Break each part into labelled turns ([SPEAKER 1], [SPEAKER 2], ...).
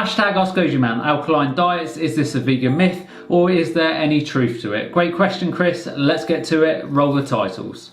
[SPEAKER 1] Hashtag Ask Goji Man, alkaline diets, is this a vegan myth or is there any truth to it? Great question, Chris. Let's get to it. Roll the titles.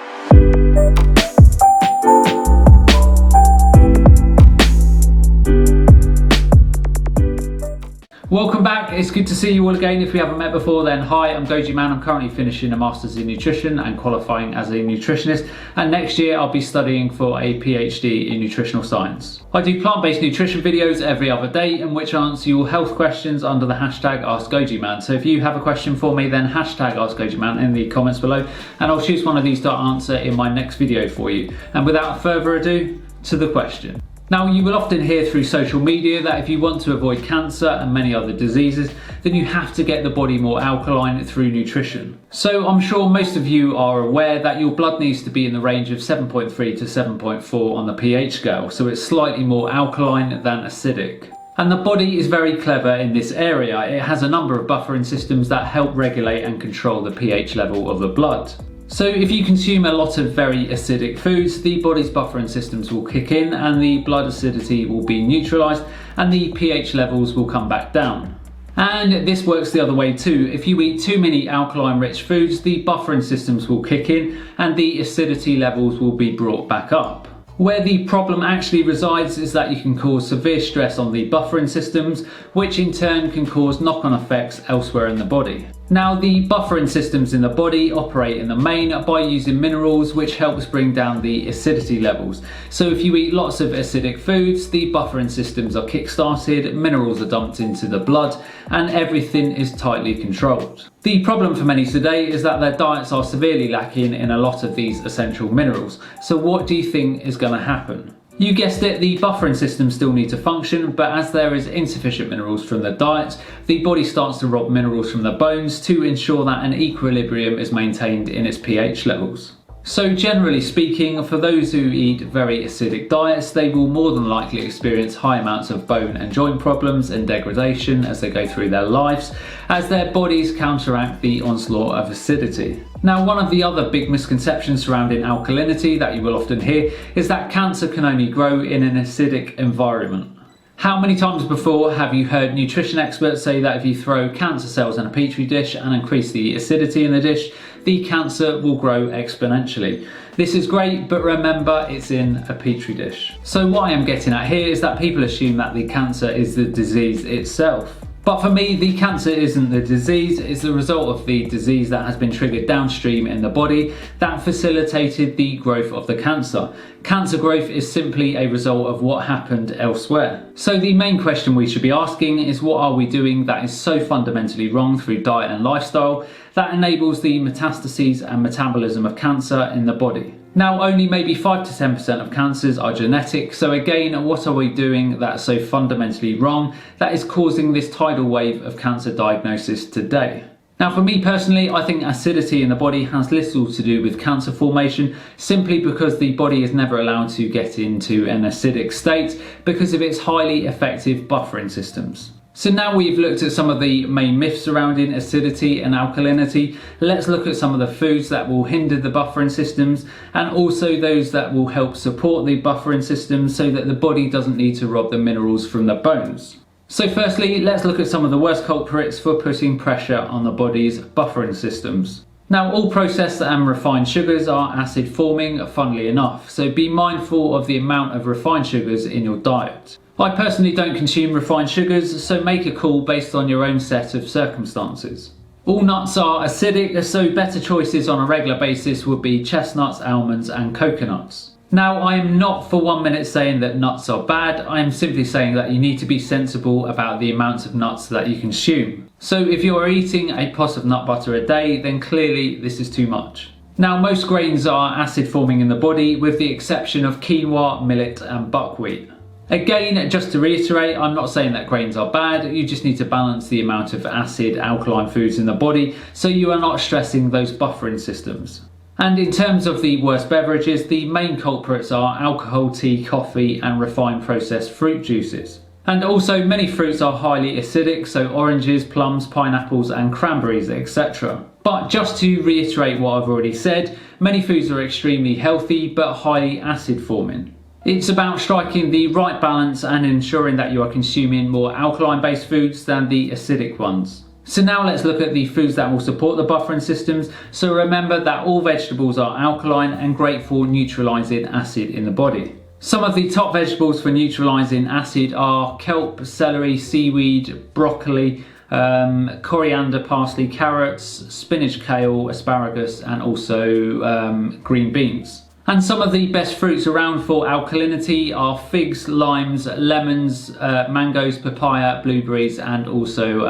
[SPEAKER 1] Welcome back, it's good to see you all again. If we haven't met before, then hi, I'm Goji Man. I'm currently finishing a Masters in Nutrition and qualifying as a nutritionist, and next year I'll be studying for a PhD in nutritional science. I do plant-based nutrition videos every other day in which I answer your health questions under the hashtag Ask Goji Man. So if you have a question for me, then hashtag Ask Goji Man in the comments below, and I'll choose one of these to answer in my next video for you. And without further ado, to the question. Now, you will often hear through social media that if you want to avoid cancer and many other diseases, then you have to get the body more alkaline through nutrition. So I'm sure most of you are aware that your blood needs to be in the range of 7.3 to 7.4 on the pH scale, so it's slightly more alkaline than acidic. And the body is very clever in this area. It has a number of buffering systems that help regulate and control the pH level of the blood. So if you consume a lot of very acidic foods, the body's buffering systems will kick in and the blood acidity will be neutralised and the pH levels will come back down. And this works the other way too. If you eat too many alkaline rich foods, the buffering systems will kick in and the acidity levels will be brought back up. Where the problem actually resides is that you can cause severe stress on the buffering systems, which in turn can cause knock-on effects elsewhere in the body. Now, the buffering systems in the body operate in the main by using minerals, which helps bring down the acidity levels. So if you eat lots of acidic foods, the buffering systems are kick-started, minerals are dumped into the blood, and everything is tightly controlled. The problem for many today is that their diets are severely lacking in a lot of these essential minerals. So what do you think is going to happen? You guessed it, the buffering systems still need to function, but as there is insufficient minerals from the diet, the body starts to rob minerals from the bones to ensure that an equilibrium is maintained in its pH levels. So generally speaking, for those who eat very acidic diets, they will more than likely experience high amounts of bone and joint problems and degradation as they go through their lives, as their bodies counteract the onslaught of acidity. Now, one of the other big misconceptions surrounding alkalinity that you will often hear is that cancer can only grow in an acidic environment. How many times before have you heard nutrition experts say that if you throw cancer cells in a petri dish and increase the acidity in the dish, the cancer will grow exponentially? This is great, but remember, it's in a petri dish. So what I am getting at here is that people assume that the cancer is the disease itself. But for me, the cancer isn't the disease, it's the result of the disease that has been triggered downstream in the body that facilitated the growth of the cancer. Cancer growth is simply a result of what happened elsewhere. So the main question we should be asking is, what are we doing that is so fundamentally wrong through diet and lifestyle that enables the metastases and metabolism of cancer in the body? Now, only maybe 5 to 10% of cancers are genetic, so again, what are we doing that's so fundamentally wrong that is causing this tidal wave of cancer diagnosis today? Now, for me personally, I think acidity in the body has little to do with cancer formation, simply because the body is never allowed to get into an acidic state because of its highly effective buffering systems. So now we've looked at some of the main myths surrounding acidity and alkalinity, let's look at some of the foods that will hinder the buffering systems and also those that will help support the buffering systems so that the body doesn't need to rob the minerals from the bones. So firstly, let's look at some of the worst culprits for putting pressure on the body's buffering systems. Now, all processed and refined sugars are acid forming, funnily enough, so be mindful of the amount of refined sugars in your diet. I personally don't consume refined sugars, so make a call based on your own set of circumstances. All nuts are acidic, so better choices on a regular basis would be chestnuts, almonds and coconuts. Now, I am not for 1 minute saying that nuts are bad, I am simply saying that you need to be sensible about the amounts of nuts that you consume. So if you are eating a pot of nut butter a day, then clearly this is too much. Now, most grains are acid forming in the body with the exception of quinoa, millet and buckwheat. Again, just to reiterate, I'm not saying that grains are bad, you just need to balance the amount of acid, alkaline foods in the body so you are not stressing those buffering systems. And in terms of the worst beverages, the main culprits are alcohol, tea, coffee and refined processed fruit juices. And also many fruits are highly acidic, so oranges, plums, pineapples and cranberries, etc. But just to reiterate what I've already said, many foods are extremely healthy but highly acid forming. It's about striking the right balance and ensuring that you are consuming more alkaline based foods than the acidic ones. So now let's look at the foods that will support the buffering systems. So remember that all vegetables are alkaline and great for neutralizing acid in the body. Some of the top vegetables for neutralizing acid are kelp, celery, seaweed, broccoli, coriander, parsley, carrots, spinach, kale, asparagus, and also green beans. And some of the best fruits around for alkalinity are figs, limes, lemons, mangoes, papaya, blueberries, and also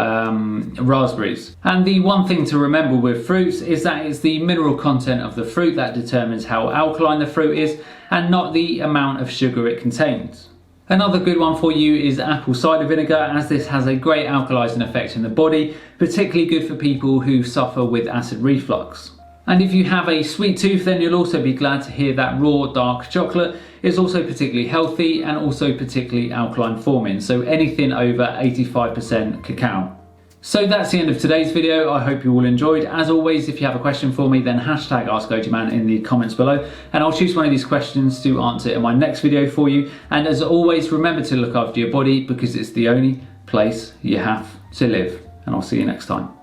[SPEAKER 1] raspberries. And the one thing to remember with fruits is that it's the mineral content of the fruit that determines how alkaline the fruit is, and not the amount of sugar it contains. Another good one for you is apple cider vinegar, as this has a great alkalizing effect in the body, particularly good for people who suffer with acid reflux. And if you have a sweet tooth, then you'll also be glad to hear that raw dark chocolate is also particularly healthy and also particularly alkaline forming, so anything over 85% cacao. So that's the end of today's video. I hope you all enjoyed. As always, if you have a question for me, then hashtag Ask Goji Man in the comments below, and I'll choose one of these questions to answer in my next video for you. And as always, remember to look after your body, because it's the only place you have to live. And I'll see you next time.